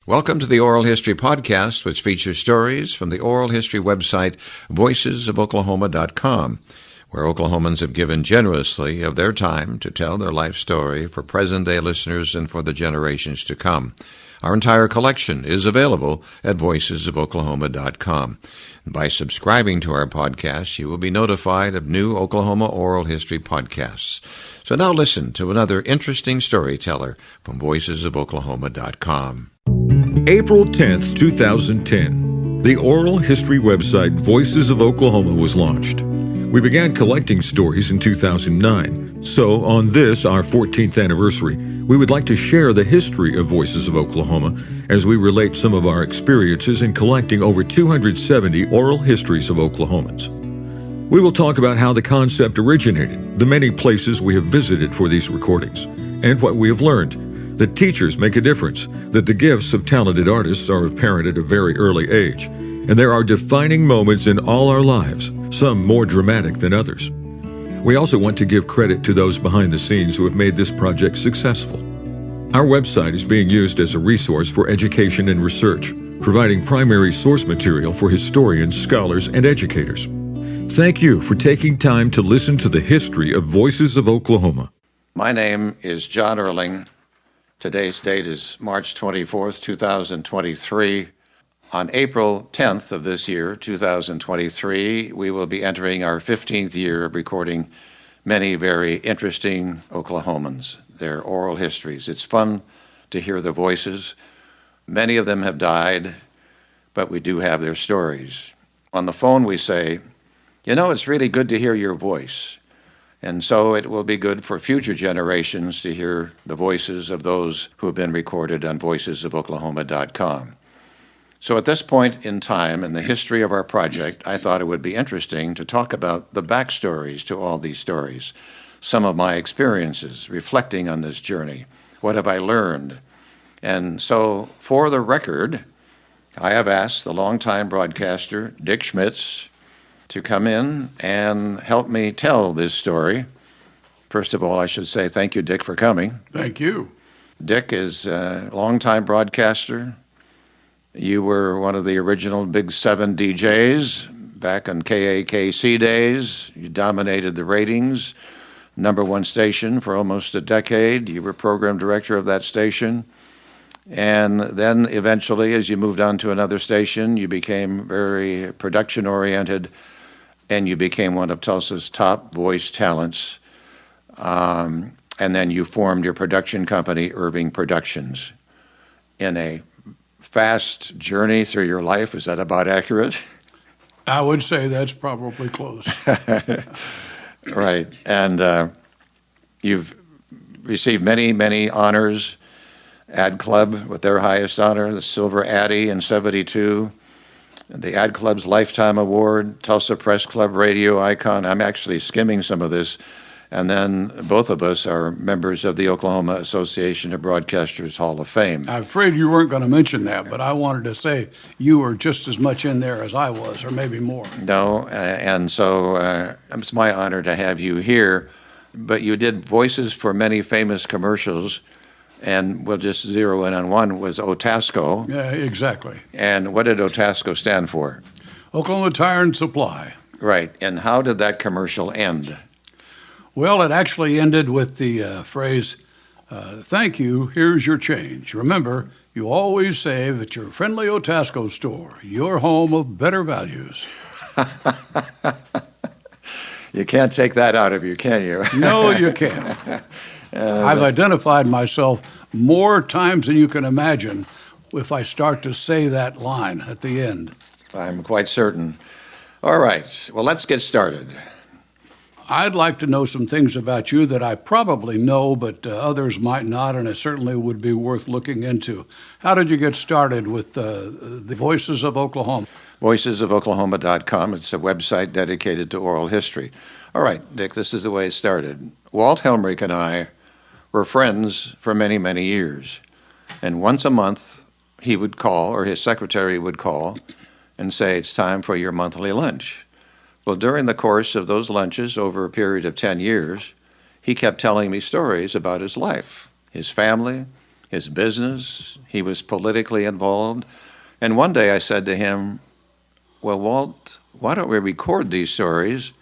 Welcome to the Oral History Podcast, which features stories from the oral history website voicesofoklahoma.com, where Oklahomans have given generously of their time to tell their life story for present-day listeners and for the generations to come. Our entire collection is available at voicesofoklahoma.com. By subscribing to our podcast, you will be notified of new Oklahoma oral history podcasts. So now listen to another interesting storyteller from voicesofoklahoma.com. April 10th, 2010, the oral history website Voices of Oklahoma was launched. We began collecting stories in 2009, so on this, our 14th anniversary, we would like to share the history of Voices of Oklahoma as we relate some of our experiences in collecting over 270 oral histories of Oklahomans. We will talk about how the concept originated, the many places we have visited for these recordings, and what we have learned. That teachers make a difference, that the gifts of talented artists are apparent at a very early age, and there are defining moments in all our lives, some more dramatic than others. We also want to give credit to those behind the scenes who have made this project successful. Our website is being used as a resource for education and research, providing primary source material for historians, scholars, and educators. Thank you for taking time to listen to the history of Voices of Oklahoma. My name is John Erling. Today's date is March 24th, 2023. On April 10th of this year, 2023, we will be entering our 15th year of recording many very interesting Oklahomans, their oral histories. It's fun to hear their voices. Many of them have died, but we do have their stories. On the phone we say, it's really good to hear your voice. And so it will be good for future generations to hear the voices of those who have been recorded on voicesofoklahoma.com. So at this point in time in the history of our project, I thought it would be interesting to talk about the backstories to all these stories, some of my experiences reflecting on this journey. What have I learned? And so for the record, I have asked the longtime broadcaster, Dick Schmitz, to come in and help me tell this story. First of all, I should say thank you, Dick, for coming. Thank you. Dick is a longtime broadcaster. You were one of the original Big 7 DJs back on KAKC days. You dominated the ratings, #1 station for almost a decade. You were program director of that station. And then eventually, as you moved on to another station, you became very production-oriented, and you became one of Tulsa's top voice talents. And then you formed your production company, Irving Productions. In a fast journey through your life, is that about accurate? I would say that's probably close. Right. And you've received many, many honors. Ad Club with their highest honor, the Silver Addy in '72, the Ad Club's Lifetime Award, Tulsa Press Club Radio Icon. I'm actually skimming some of this. And then both of us are members of the Oklahoma Association of Broadcasters Hall of Fame. I'm afraid you weren't going to mention that, but I wanted to say you were just as much in there as I was, or maybe more. No, and so it's my honor to have you here. But you did voices for many famous commercials, and we'll just zero in on one, was Otasco. Yeah, exactly. And what did Otasco stand for? Oklahoma Tire and Supply. Right. And how did that commercial end? Well, it actually ended with the phrase, thank you, here's your change. Remember, you always save at your friendly Otasco store, your home of better values. You can't take that out of you, can you? No, you can't. I've identified myself more times than you can imagine if I start to say that line at the end. I'm quite certain. All right, well, let's get started. I'd like to know some things about you that I probably know, but others might not, and it certainly would be worth looking into. How did you get started with the Voices of Oklahoma? Voicesofoklahoma.com. It's a website dedicated to oral history. All right, Dick, this is the way it started. Walt Helmrich and I were friends for many, many years. And once a month, he would call, or his secretary would call, and say, it's time for your monthly lunch. Well, during the course of those lunches over a period of 10 years, he kept telling me stories about his life, his family, his business. He was politically involved. And one day I said to him, well, Walt, why don't we record these stories?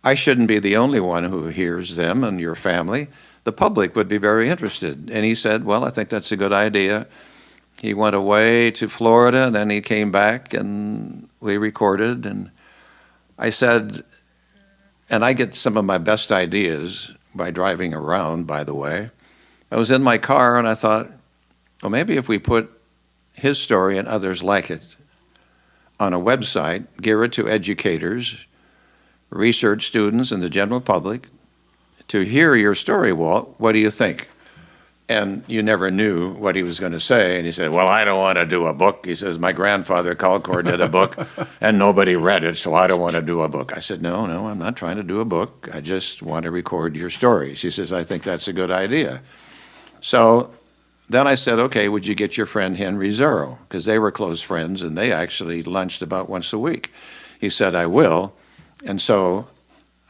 I shouldn't be the only one who hears them and your family. The public would be very interested. And he said, well, I think that's a good idea. He went away to Florida, and then he came back, and we recorded. And I said, and I get some of my best ideas by driving around, by the way. I was in my car, and I thought, well, maybe if we put his story and others like it on a website geared to educators, research students, and the general public, to hear your story, Walt, what do you think? And you never knew what he was going to say. And he said, well, I don't want to do a book. He says, my grandfather, Calcord, did a book, and nobody read it, so I don't want to do a book. I said, no, I'm not trying to do a book. I just want to record your stories. He says, I think that's a good idea. So then I said, okay, would you get your friend Henry Zero? Because they were close friends, and they actually lunched about once a week. He said, I will. And so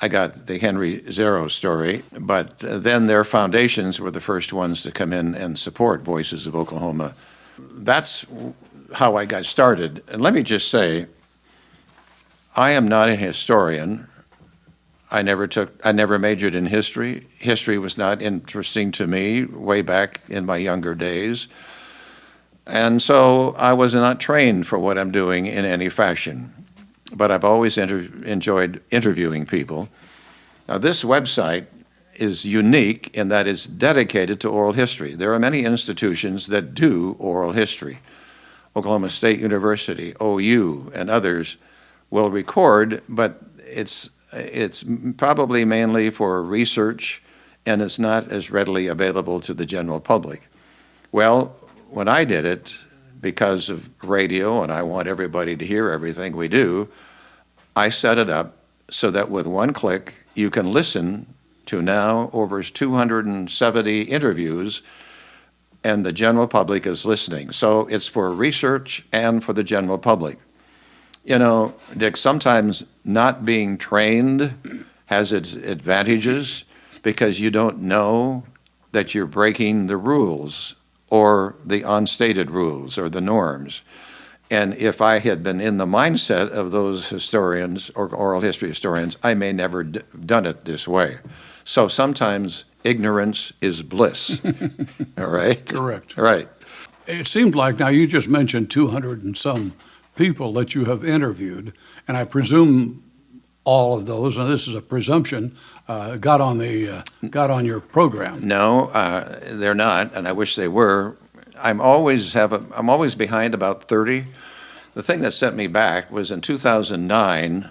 I got the Henry Zero story, but then their foundations were the first ones to come in and support Voices of Oklahoma. That's how I got started. And let me just say, I am not a historian. I never majored in history. History was not interesting to me way back in my younger days. And so I was not trained for what I'm doing in any fashion. But I've always enjoyed interviewing people. Now, this website is unique in that it's dedicated to oral history. There are many institutions that do oral history. Oklahoma State University, OU, and others will record, but it's probably mainly for research, and it's not as readily available to the general public. Well, when I did it, because of radio, and I want everybody to hear everything we do, I set it up so that with one click, you can listen to now over 270 interviews, and the general public is listening. So it's for research and for the general public. You know, Dick, sometimes not being trained has its advantages because you don't know that you're breaking the rules or the unstated rules or the norms. And if I had been in the mindset of those historians or oral history historians, I may never done it this way. So sometimes ignorance is bliss. All right? Correct. Right. It seemed like, now you just mentioned 200 and some people that you have interviewed, and I presume all of those, and this is a presumption, got on your program. No, they're not, and I wish they were. I'm always behind about 30. The thing that set me back was in 2009,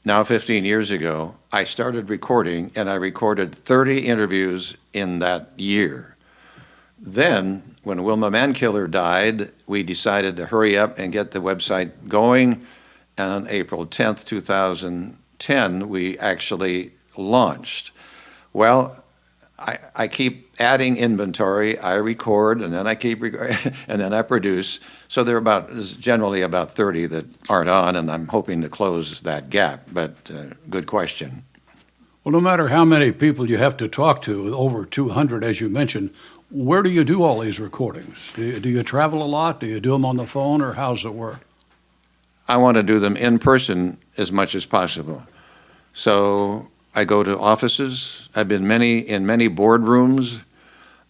now 15 years ago, I started recording, and I recorded 30 interviews in that year. Then, when Wilma Mankiller died, we decided to hurry up and get the website going, and on April 10th, 2010, we actually launched. Well, I keep adding inventory. I record, and then I and then I produce. So there are generally about 30 that aren't on, and I'm hoping to close that gap. But good question. Well, no matter how many people you have to talk to, over 200, as you mentioned, where do you do all these recordings? Do you travel a lot? Do you do them on the phone, or how's it work? I want to do them in person as much as possible. So I go to offices. I've been in many boardrooms.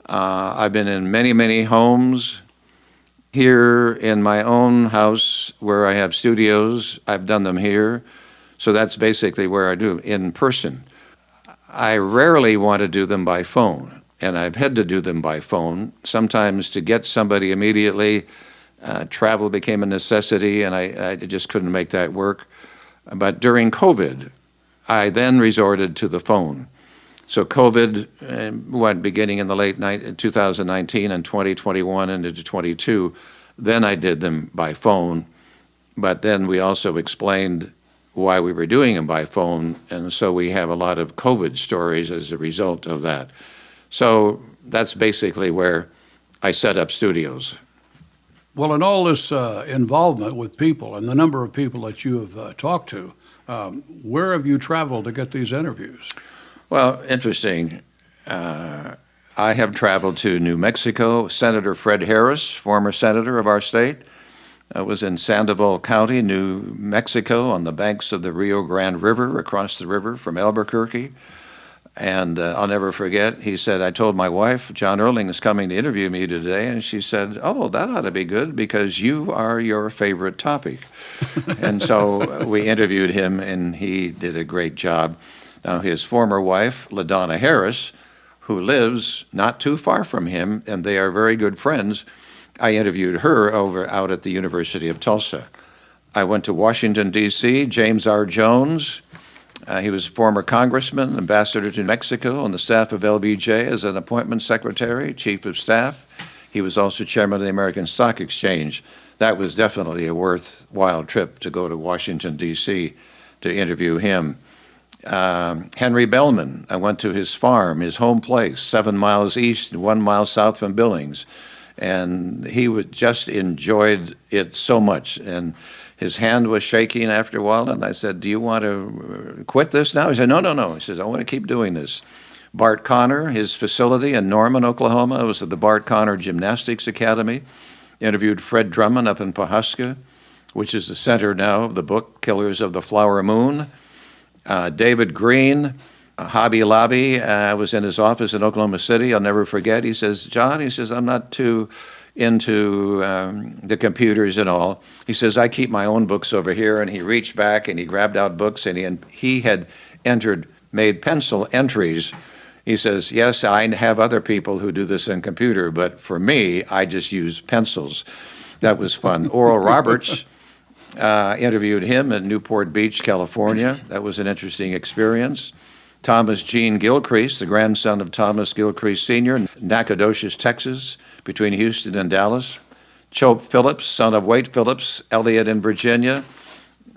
I've been in many homes. Here in my own house where I have studios, I've done them here. So that's basically where I do in person. I rarely want to do them by phone, and I've had to do them by phone. Sometimes to get somebody immediately, travel became a necessity, and I just couldn't make that work. But during COVID, I then resorted to the phone. So COVID went beginning in the late 2019 and 2021 and into 22. Then I did them by phone, but then we also explained why we were doing them by phone, and so we have a lot of COVID stories as a result of that. So that's basically where I set up studios. Well, in all this involvement with people and the number of people that you have talked to, where have you traveled to get these interviews? Well, interesting. I have traveled to New Mexico. Senator Fred Harris, former senator of our state, was in Sandoval County, New Mexico, on the banks of the Rio Grande River, across the river from Albuquerque. And I'll never forget, he said, I told my wife, John Erling is coming to interview me today, and she said, oh, that ought to be good because you are your favorite topic. And so we interviewed him, and he did a great job. Now, his former wife, LaDonna Harris, who lives not too far from him, and they are very good friends, I interviewed her out at the University of Tulsa. I went to Washington, D.C., James R. Jones. He was former congressman, ambassador to Mexico on the staff of LBJ as an appointment secretary, chief of staff. He was also chairman of the American Stock Exchange. That was definitely a worthwhile trip to go to Washington, D.C. to interview him. Henry Bellman, I went to his farm, his home place, 7 miles east and 1 mile south from Billings. And he just enjoyed it so much. And his hand was shaking after a while, and I said, do you want to quit this now? He said, no, no, no. He says, I want to keep doing this. Bart Conner, his facility in Norman, Oklahoma, was at the Bart Conner Gymnastics Academy. Interviewed Fred Drummond up in Pawhuska, which is the center now of the book Killers of the Flower Moon. David Green, Hobby Lobby, was in his office in Oklahoma City. I'll never forget. He says, John, he says, I'm not too into the computers and all. He says, I keep my own books over here. And he reached back and he grabbed out books, and he had made pencil entries. He says, yes, I have other people who do this in computer, but for me, I just use pencils. That was fun. Oral Roberts, interviewed him in Newport Beach, California. That was an interesting experience. Thomas Gene Gilcrease, the grandson of Thomas Gilcrease Sr., Nacogdoches, Texas, between Houston and Dallas. Chope Phillips, son of Wade Phillips, Elliott in Virginia.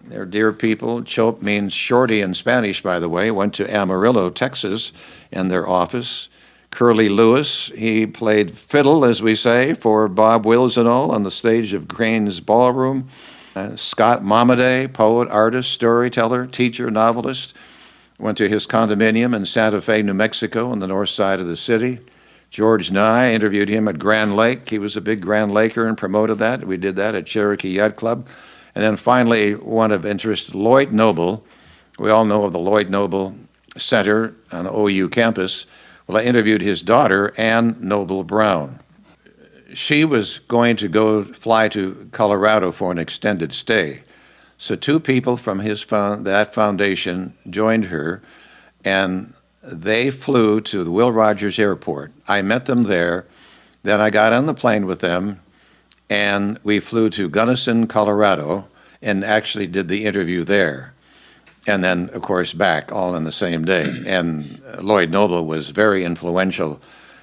They're dear people. Chope means shorty in Spanish, by the way. Went to Amarillo, Texas, in their office. Curly Lewis, he played fiddle, as we say, for Bob Wills and all on the stage of Crane's Ballroom. Scott Momaday, poet, artist, storyteller, teacher, novelist. Went to his condominium in Santa Fe, New Mexico, on the north side of the city. George Nye, interviewed him at Grand Lake. He was a big Grand Laker and promoted that. We did that at Cherokee Yacht Club. And then finally, one of interest, Lloyd Noble. We all know of the Lloyd Noble Center on the OU campus. Well, I interviewed his daughter, Ann Noble Brown. She was going to fly to Colorado for an extended stay. So two people from that foundation joined her, and they flew to the Will Rogers Airport. I met them there. Then I got on the plane with them, and we flew to Gunnison, Colorado, and actually did the interview there. And then, of course, back all in the same day. And Lloyd Noble was very influential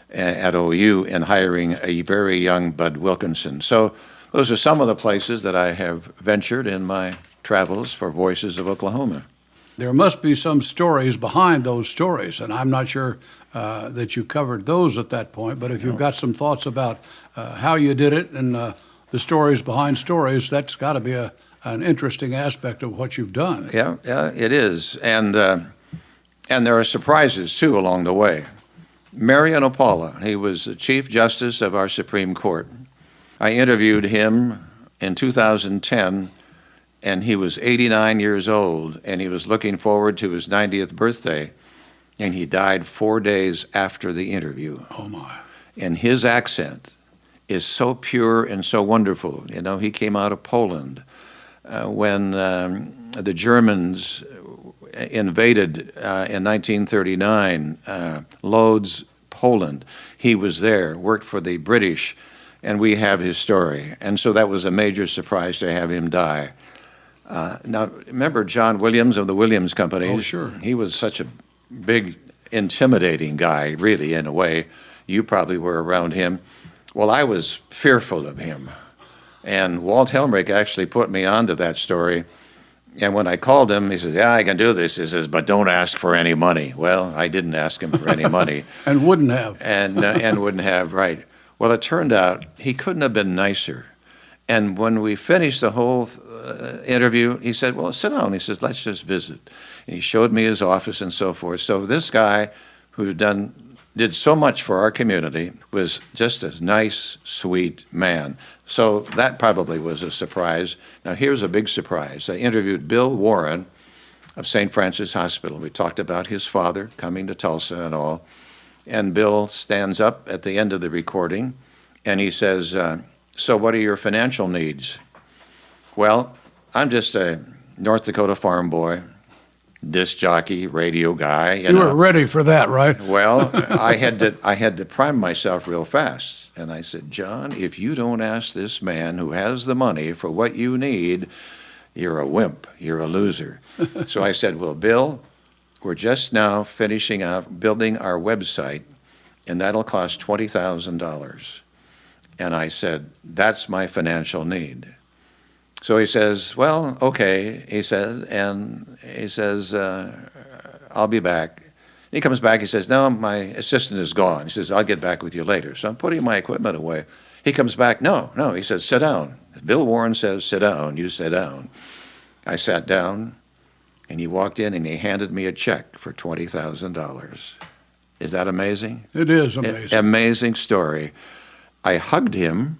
at OU in hiring a very young Bud Wilkinson. So those are some of the places that I have ventured in my travels for Voices of Oklahoma. There must be some stories behind those stories, and I'm not sure that you covered those at that point, but if you've got some thoughts about how you did it and the stories behind stories, that's got to be an interesting aspect of what you've done. Yeah, it is. And there are surprises, too, along the way. Marion Opala, he was the Chief Justice of our Supreme Court. I interviewed him in 2010, and he was 89 years old, and he was looking forward to his 90th birthday, and he died 4 days after the interview. Oh, my. And his accent is so pure and so wonderful. You know, he came out of Poland when the Germans invaded in 1939, Lodz, Poland. He was there, worked for the British, and we have his story. And so that was a major surprise to have him die. Now, remember John Williams of the Williams Company? Oh, sure. He was such a big, intimidating guy, really, in a way. You probably were around him. Well, I was fearful of him. And Walt Helmrich actually put me onto that story. And when I called him, he said, yeah, I can do this. He says, but don't ask for any money. Well, I didn't ask him for any money. And wouldn't have. And wouldn't have, right. Well, it turned out he couldn't have been nicer. And when we finished the whole interview, he said, well, sit down. He says, let's just visit. And he showed me his office and so forth. So this guy who had done did so much for our community, was just a nice, sweet man. So that probably was a surprise. Now here's a big surprise. I interviewed Bill Warren of St. Francis Hospital. We talked about his father coming to Tulsa and all. And Bill stands up at the end of the recording and he says, so what are your financial needs? Well, I'm just a North Dakota farm boy, disc jockey, radio guy. You were ready for that, right? Well, I had to prime myself real fast. And I said, John, if you don't ask this man who has the money for what you need, you're a wimp, you're a loser. So I said, well, Bill, we're just now finishing up building our website, and that'll cost $20,000. And I said, that's my financial need. So he says, well, okay, he says, I'll be back. He comes back, he says, no, my assistant is gone. He says, I'll get back with you later. So I'm putting my equipment away. He comes back, no, he says, sit down. Bill Warren says, sit down, you sit down. I sat down, and he walked in and he handed me a check for $20,000. Is that amazing? It is amazing. Amazing story. I hugged him.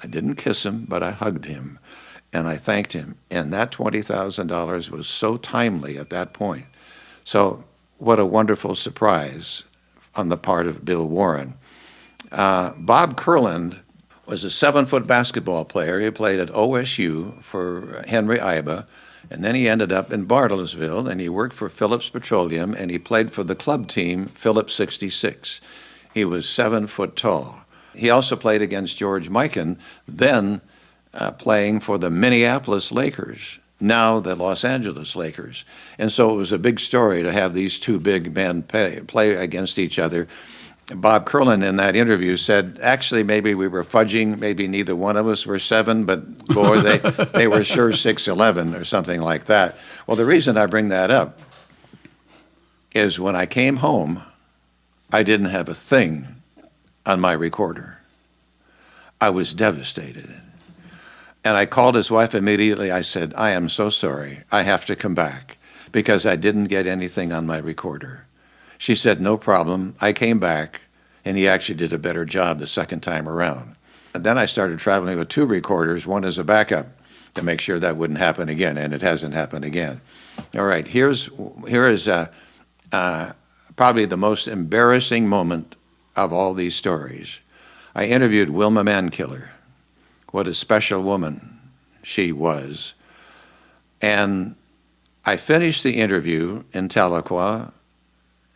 I didn't kiss him, but I hugged him, and I thanked him. And that $20,000 was so timely at that point. So what a wonderful surprise on the part of Bill Warren. Bob Kurland was a 7-foot basketball player. He played at OSU for Henry Iba, and then he ended up in Bartlesville, and he worked for Phillips Petroleum, and he played for the club team, Phillips 66. He was 7 foot tall. He also played against George Mikan, then playing for the Minneapolis Lakers, now the Los Angeles Lakers. And so it was a big story to have these two big men play against each other. Bob Kurland in that interview said, actually, maybe we were fudging, maybe neither one of us were 7, but boy, they were sure 6'11" or something like that. Well, the reason I bring that up is when I came home, I didn't have a thing on my recorder. I was devastated. And I called his wife immediately. I said, I am so sorry. I have to come back because I didn't get anything on my recorder. She said, no problem. I came back, and he actually did a better job the second time around. And then I started traveling with 2 recorders, one as a backup, to make sure that wouldn't happen again, and it hasn't happened again. All right, here is probably the most embarrassing moment of all these stories. I interviewed Wilma Mankiller. What a special woman she was. And I finished the interview in Tahlequah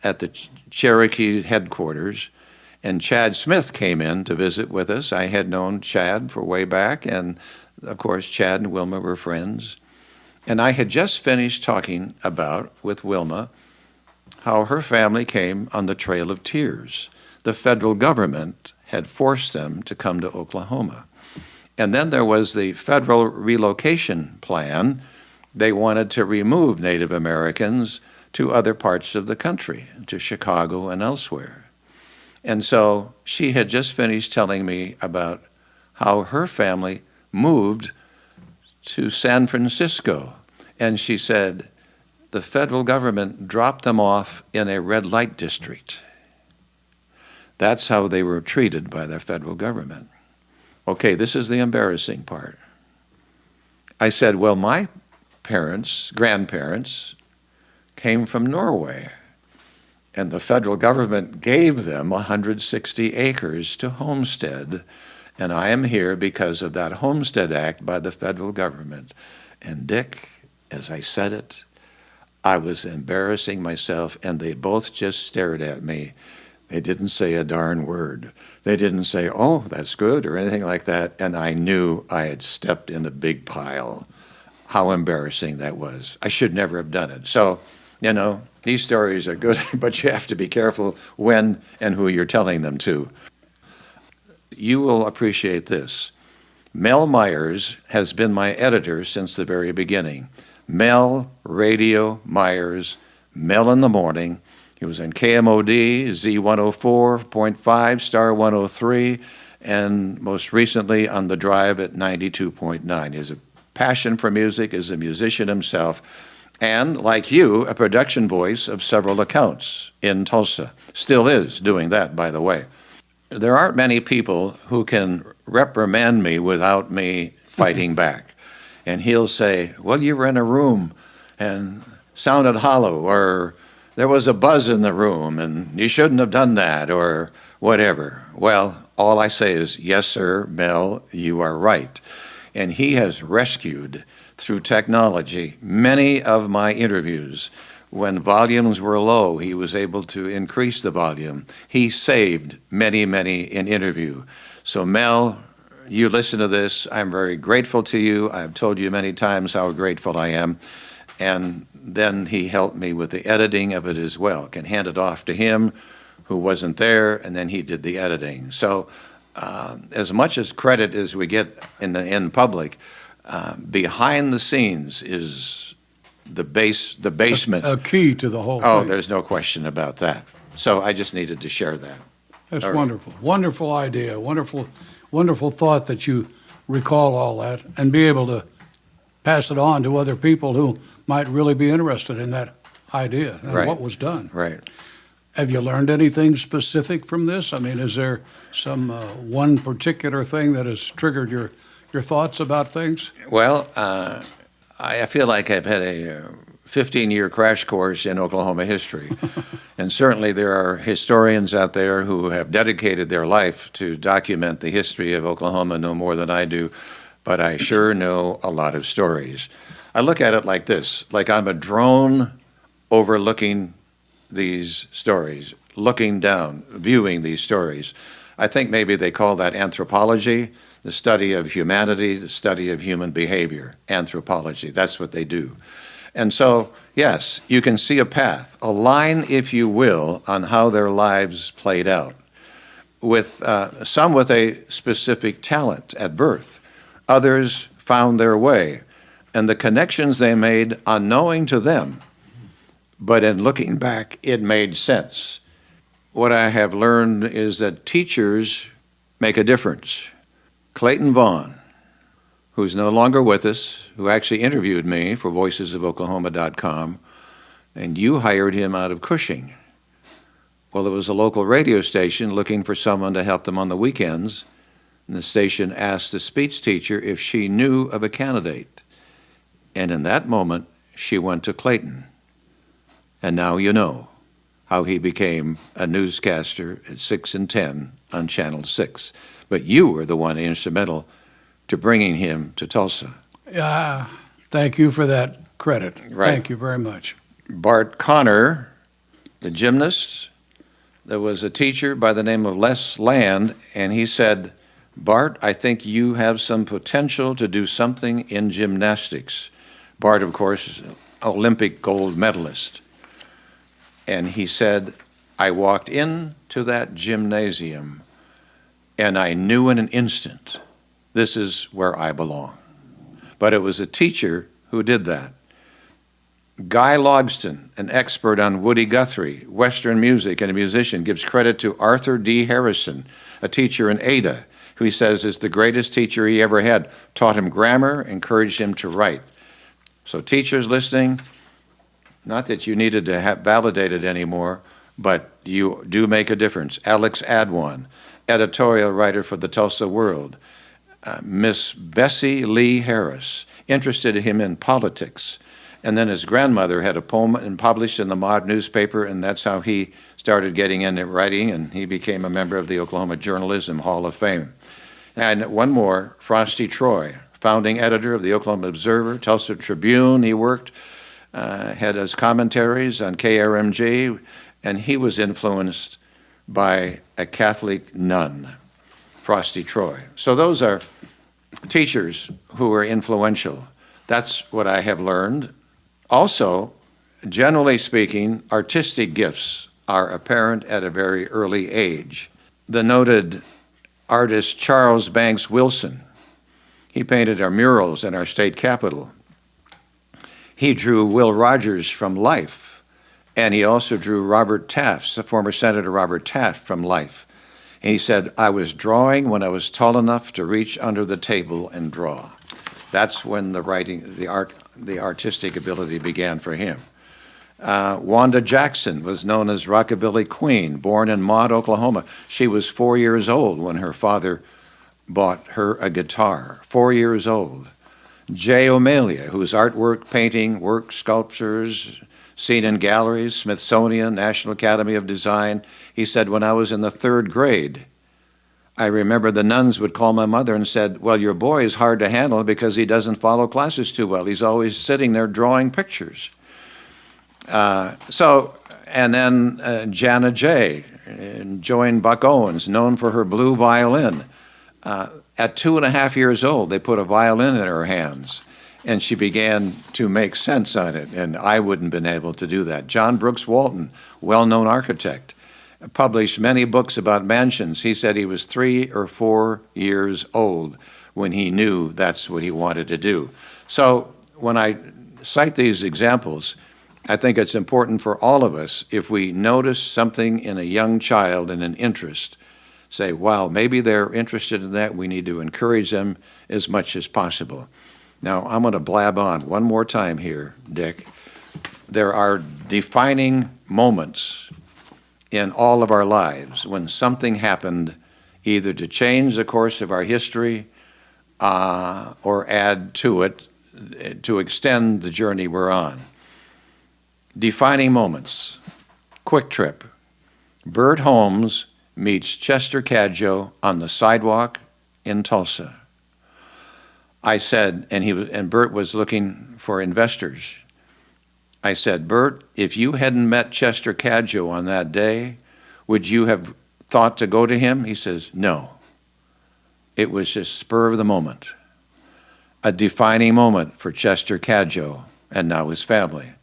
at the Cherokee headquarters, and Chad Smith came in to visit with us. I had known Chad for way back, and of course Chad and Wilma were friends. And I had just finished talking about, with Wilma, how her family came on the Trail of Tears. The federal government had forced them to come to Oklahoma. And then there was the federal relocation plan. They wanted to remove Native Americans to other parts of the country, to Chicago and elsewhere. And so she had just finished telling me about how her family moved to San Francisco. And she said, the federal government dropped them off in a red light district. That's how they were treated by the federal government. Okay, this is the embarrassing part. I said, well, my grandparents, came from Norway, and the federal government gave them 160 acres to homestead, and I am here because of that Homestead Act by the federal government. And Dick, as I said it, I was embarrassing myself, and they both just stared at me. They didn't say a darn word. They didn't say, oh, that's good, or anything like that, and I knew I had stepped in a big pile. How embarrassing that was. I should never have done it. So, you know, these stories are good, but you have to be careful when and who you're telling them to. You will appreciate this. Mel Myers has been my editor since the very beginning. Mel Radio Myers, Mel in the Morning. He was in KMOD, Z104.5, Star 103, and most recently on The Drive at 92.9. His passion for music, is a musician himself, and, like you, a production voice of several accounts in Tulsa. Still is doing that, by the way. There aren't many people who can reprimand me without me fighting back. And he'll say, well, you were in a room and sounded hollow, or there was a buzz in the room and you shouldn't have done that, or whatever. Well, all I say is, yes, sir, Mel, you are right. And he has rescued, through technology, many of my interviews. When volumes were low, he was able to increase the volume. He saved many, many in interview. So Mel, you listen to this, I'm very grateful to you. I've told you many times how grateful I am. And then he helped me with the editing of it as well. Can hand it off to him, who wasn't there, and then he did the editing. So as much as credit as we get in public, behind the scenes is the basement. A key to the whole Oh, thing. there's no question about that. So I just needed to share that. That's all right. wonderful. Wonderful idea. Wonderful thought that you recall all that and be able to pass it on to other people who might really be interested in that idea and Right. what was done. Right. Have you learned anything specific from this? I mean, is there some one particular thing that has triggered your thoughts about things? Well, I feel like I've had a 15-year crash course in Oklahoma history. And certainly there are historians out there who have dedicated their life to document the history of Oklahoma no more than I do, but I sure know a lot of stories. I look at it like this, like I'm a drone overlooking these stories, looking down, viewing these stories. I think maybe they call that anthropology, the study of humanity, the study of human behavior, anthropology. That's what they do. And so, yes, you can see a path, a line, if you will, on how their lives played out, with some with a specific talent at birth. Others found their way, and the connections they made unknowing to them, but in looking back, it made sense. What I have learned is that teachers make a difference. Clayton Vaughn, who's no longer with us, who actually interviewed me for voicesofoklahoma.com, and you hired him out of Cushing. Well, it was a local radio station looking for someone to help them on the weekends, and the station asked the speech teacher if she knew of a candidate. And in that moment, she went to Clayton. And now you know how he became a newscaster at 6 and 10 on Channel 6. But you were the one instrumental to bringing him to Tulsa. Yeah, thank you for that credit. Right. Thank you very much. Bart Connor, the gymnast, there was a teacher by the name of Les Land, and he said, Bart, I think you have some potential to do something in gymnastics. Bart, of course, is an Olympic gold medalist. And he said, I walked into that gymnasium and I knew in an instant, this is where I belong. But it was a teacher who did that. Guy Logston, an expert on Woody Guthrie, Western music, and a musician, gives credit to Arthur D. Harrison, a teacher in Ada, who he says is the greatest teacher he ever had, taught him grammar, encouraged him to write. So teachers listening, not that you needed to have validated anymore, but you do make a difference. Alex Adwan, editorial writer for the Tulsa World. Miss Bessie Lee Harris, interested him in politics. And then his grandmother had a poem and published in the Mod newspaper, and that's how he started getting into writing, and he became a member of the Oklahoma Journalism Hall of Fame. And one more, Frosty Troy, founding editor of the Oklahoma Observer, Tulsa Tribune. He worked, had his commentaries on KRMG, and he was influenced by a Catholic nun, Frosty Troy. So those are teachers who are influential. That's what I have learned. Also, generally speaking, artistic gifts are apparent at a very early age. The noted artist Charles Banks Wilson, he painted our murals in our state capitol. He drew Will Rogers from life, and he also drew Robert Taft, the former Senator Robert Taft, from life. And he said, I was drawing when I was tall enough to reach under the table and draw. That's when the writing, the artistic ability began for him. Wanda Jackson was known as Rockabilly Queen, born in Maud, Oklahoma. She was 4 years old when her father bought her a guitar, 4 years old. Jay O'Malia, whose artwork, painting, work, sculptures, seen in galleries, Smithsonian, National Academy of Design. He said, when I was in the 3rd grade, I remember the nuns would call my mother and said, well, your boy is hard to handle because he doesn't follow classes too well. He's always sitting there drawing pictures. And then Jana Jay joined Buck Owens, known for her blue violin. At 2.5 years old, they put a violin in her hands, and she began to make sense on it, and I wouldn't have been able to do that. John Brooks Walton, well-known architect, published many books about mansions. He said he was 3 or 4 years old when he knew that's what he wanted to do. So when I cite these examples, I think it's important for all of us, if we notice something in a young child and an interest, say, wow, maybe they're interested in that. We need to encourage them as much as possible. Now, I'm going to blab on one more time here, Dick. There are defining moments in all of our lives when something happened either to change the course of our history or add to it to extend the journey we're on. Defining moments. Quik-Trip. Bert Holmes meets Chester Cadjo on the sidewalk in Tulsa. I said, and Bert was looking for investors. I said, Bert, if you hadn't met Chester Cadjo on that day, would you have thought to go to him? He says, no. It was just spur of the moment. A defining moment for Chester Cadjo and now his family.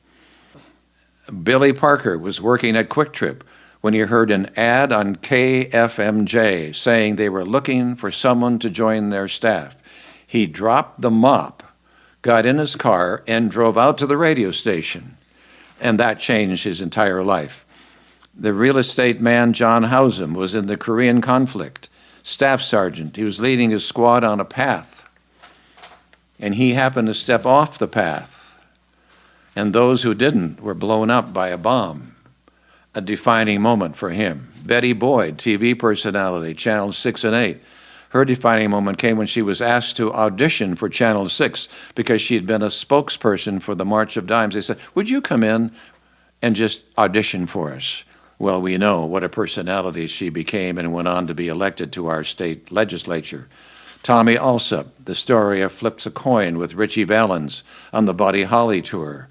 Billy Parker was working at Quik-Trip when he heard an ad on KFMJ saying they were looking for someone to join their staff. He dropped the mop, got in his car, and drove out to the radio station. And that changed his entire life. The real estate man, John Housen, was in the Korean conflict. Staff sergeant, he was leading his squad on a path. And he happened to step off the path. And those who didn't were blown up by a bomb. A defining moment for him. Betty Boyd, TV personality, Channel 6 and 8. Her defining moment came when she was asked to audition for Channel 6 because she had been a spokesperson for the March of Dimes. They said, would you come in and just audition for us? Well, we know what a personality she became and went on to be elected to our state legislature. Tommy Allsup, the story of Flips a Coin with Richie Valens on the Buddy Holly tour.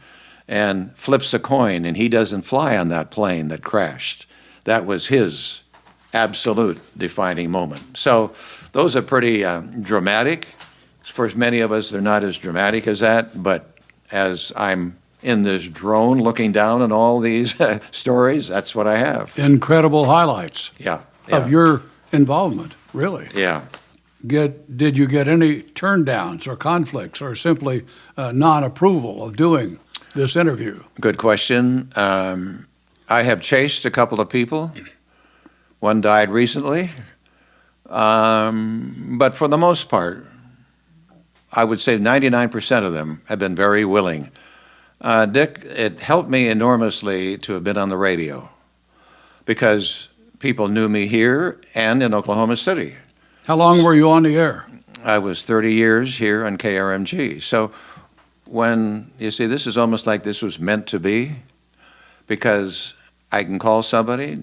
And flips a coin, and he doesn't fly on that plane that crashed. That was his absolute defining moment. So those are pretty dramatic. For many of us, they're not as dramatic as that, but as I'm in this drone looking down on all these stories, that's what I have. Incredible highlights of your involvement, really. Yeah. Did you get any turndowns or conflicts or simply non-approval of doing this interview? Good question. I have chased a couple of people. One died recently. But for the most part, I would say 99% of them have been very willing. Dick, it helped me enormously to have been on the radio because people knew me here and in Oklahoma City. How long were you on the air? I was 30 years here on KRMG. So when, you see, this is almost like this was meant to be because I can call somebody,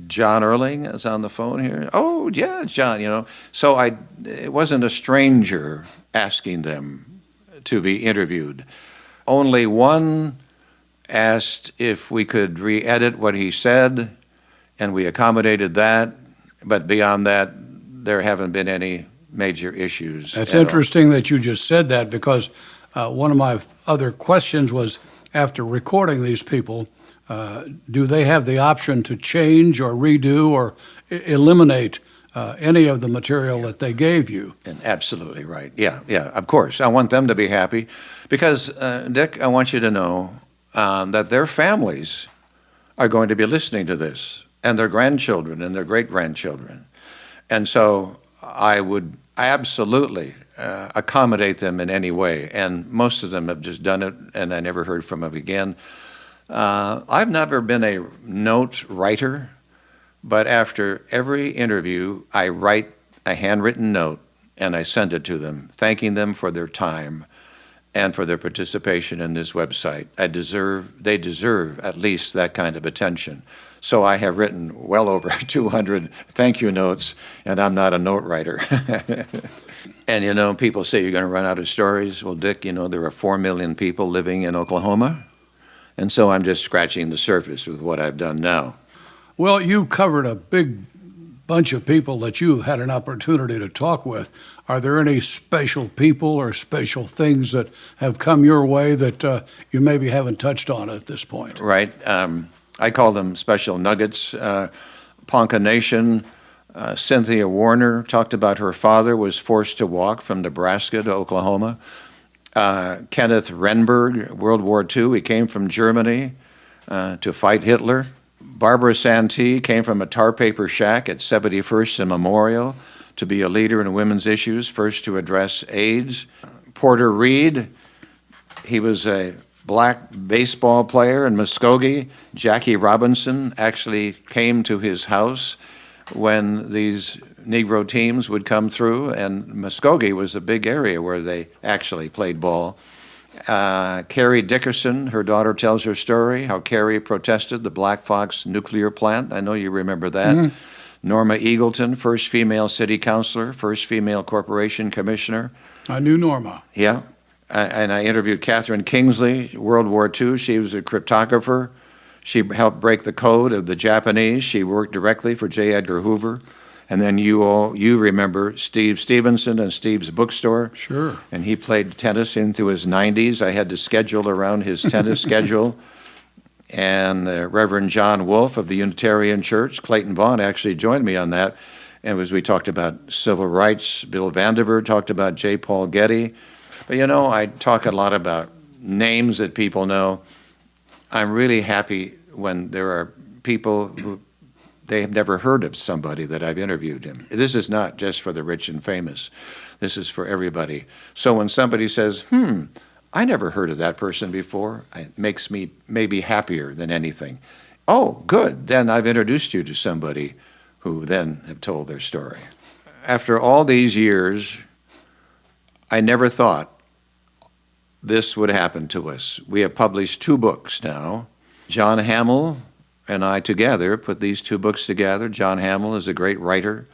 John Erling is on the phone here. Oh, yeah, John, you know. So it wasn't a stranger asking them to be interviewed. Only one asked if we could re-edit what he said, and we accommodated that. But beyond that, there haven't been any major issues. That's interesting that you just said that because one of my other questions was, after recording these people, do they have the option to change or redo or eliminate any of the material that they gave you? And absolutely right. Yeah, of course. I want them to be happy because, Dick, I want you to know that their families are going to be listening to this, and their grandchildren and their great-grandchildren. And so I would absolutely accommodate them in any way. And most of them have just done it, and I never heard from them again. I've never been a note writer, but after every interview, I write a handwritten note and I send it to them, thanking them for their time and for their participation in this website. They deserve at least that kind of attention. So I have written well over 200 thank you notes, and I'm not a note writer. And people say you're going to run out of stories. Well, Dick, there are 4 million people living in Oklahoma, and so I'm just scratching the surface with what I've done now. Well, you covered a big bunch of people that you had an opportunity to talk with. Are there any special people or special things that have come your way that you maybe haven't touched on at this point? Right. I call them special nuggets. Ponca Nation, Cynthia Warner talked about her father was forced to walk from Nebraska to Oklahoma. Kenneth Renberg, World War II, he came from Germany to fight Hitler. Barbara Santee came from a tar paper shack at 71st and Memorial to be a leader in women's issues, first to address AIDS. Porter Reed, he was a black baseball player in Muskogee. Jackie Robinson actually came to his house when these Negro teams would come through, and Muskogee was a big area where they actually played ball. Carrie Dickerson, her daughter tells her story, how Carrie protested the Black Fox nuclear plant. I know you remember that. Mm-hmm. Norma Eagleton, first female city councilor, first female corporation commissioner. I knew Norma. Yeah. And I interviewed Catherine Kingsley, World War II. She was a cryptographer. She helped break the code of the Japanese. She worked directly for J. Edgar Hoover. And then you remember Steve Stevenson and Steve's Bookstore. Sure. And he played tennis into his 90s. I had to schedule around his tennis schedule. And Reverend John Wolfe of the Unitarian Church, Clayton Vaughn actually joined me on that. And as we talked about civil rights, Bill Vandiver talked about J. Paul Getty. But I talk a lot about names that people know. I'm really happy when there are people who they have never heard of somebody that I've interviewed him. This is not just for the rich and famous. This is for everybody. So when somebody says, I never heard of that person before, it makes me maybe happier than anything. Oh, good. Then I've introduced you to somebody who then have told their story. After all these years, I never thought this would happen to us. We have published 2 books now. John Hamill and I together put these 2 books together. John Hamill is a great writer,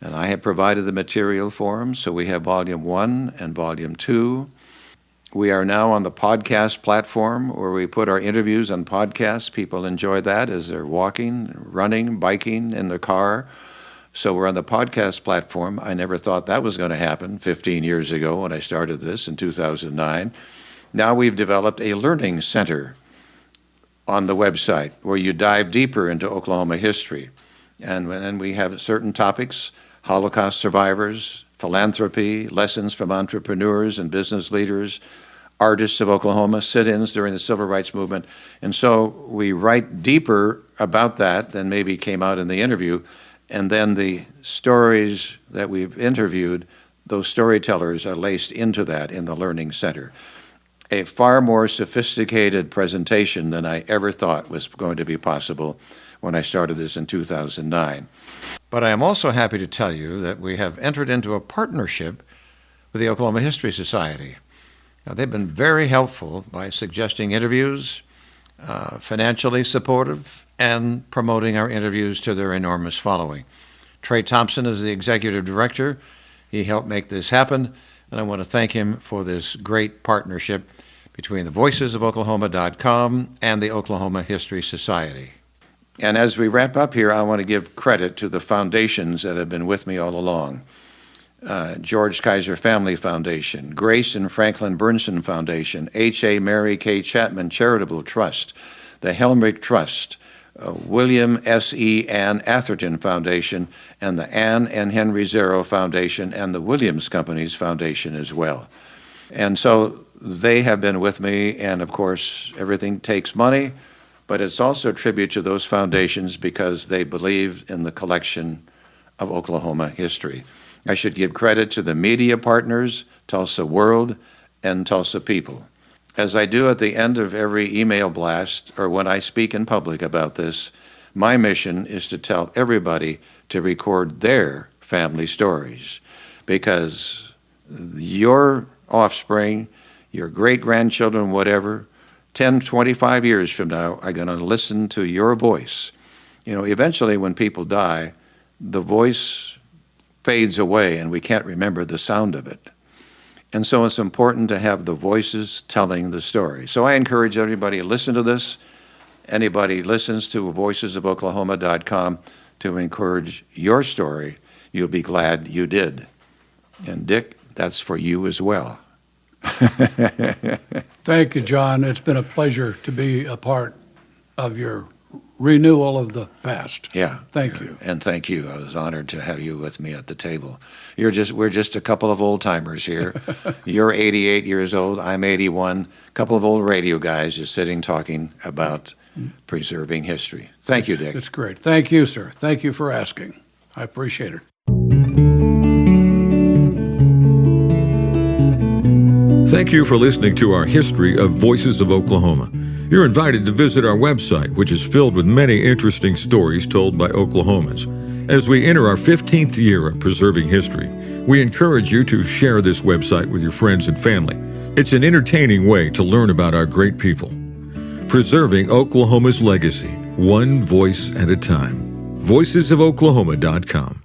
and I have provided the material for him. So we have Volume 1 and Volume 2. We are now on the podcast platform where we put our interviews on podcasts. People enjoy that as they're walking, running, biking, in their car. So we're on the podcast platform. I never thought that was going to happen 15 years ago when I started this in 2009. Now we've developed a learning center on the website where you dive deeper into Oklahoma history. And then we have certain topics, Holocaust survivors, philanthropy, lessons from entrepreneurs and business leaders, artists of Oklahoma, sit-ins during the civil rights movement. And so we write deeper about that than maybe came out in the interview. And then the stories that we've interviewed, those storytellers are laced into that in the Learning Center. A far more sophisticated presentation than I ever thought was going to be possible when I started this in 2009. But I am also happy to tell you that we have entered into a partnership with the Oklahoma History Society. Now, they've been very helpful by suggesting interviews, financially supportive, and promoting our interviews to their enormous following. Trey Thompson is the executive director. He helped make this happen, and I want to thank him for this great partnership between the voicesofoklahoma.com and the Oklahoma History Society. And as we wrap up here, I want to give credit to the foundations that have been with me all along. George Kaiser Family Foundation, Grace and Franklin Burnson Foundation, H.A. Mary K. Chapman Charitable Trust, the Helmrich Trust, William S.E. Ann Atherton Foundation, and the Ann and Henry Zero Foundation, and the Williams Companies Foundation as well. And so they have been with me, and of course, everything takes money, but it's also a tribute to those foundations because they believe in the collection of Oklahoma history. I should give credit to the media partners, Tulsa World and Tulsa People. As I do at the end of every email blast or when I speak in public about this, my mission is to tell everybody to record their family stories, because your offspring, your great-grandchildren, whatever, 10, 25 years from now are going to listen to your voice. You know, eventually when people die, the voice fades away and we can't remember the sound of it. And so it's important to have the voices telling the story. So I encourage everybody to listen to this. Anybody listens to voicesofoklahoma.com to encourage your story, you'll be glad you did. And Dick, that's for you as well. Thank you, John. It's been a pleasure to be a part of your renewal of the past. Yeah. Thank you. And thank you. I was honored to have you with me at the table. We're just a couple of old timers here. You're 88 years old. I'm 81. A couple of old radio guys just sitting talking about preserving history. Thank you, Dick. It's great. Thank you, sir. Thank you for asking. I appreciate it. Thank you for listening to our history of Voices of Oklahoma. You're invited to visit our website, which is filled with many interesting stories told by Oklahomans. As we enter our 15th year of preserving history, we encourage you to share this website with your friends and family. It's an entertaining way to learn about our great people. Preserving Oklahoma's legacy, one voice at a time. VoicesOfOklahoma.com.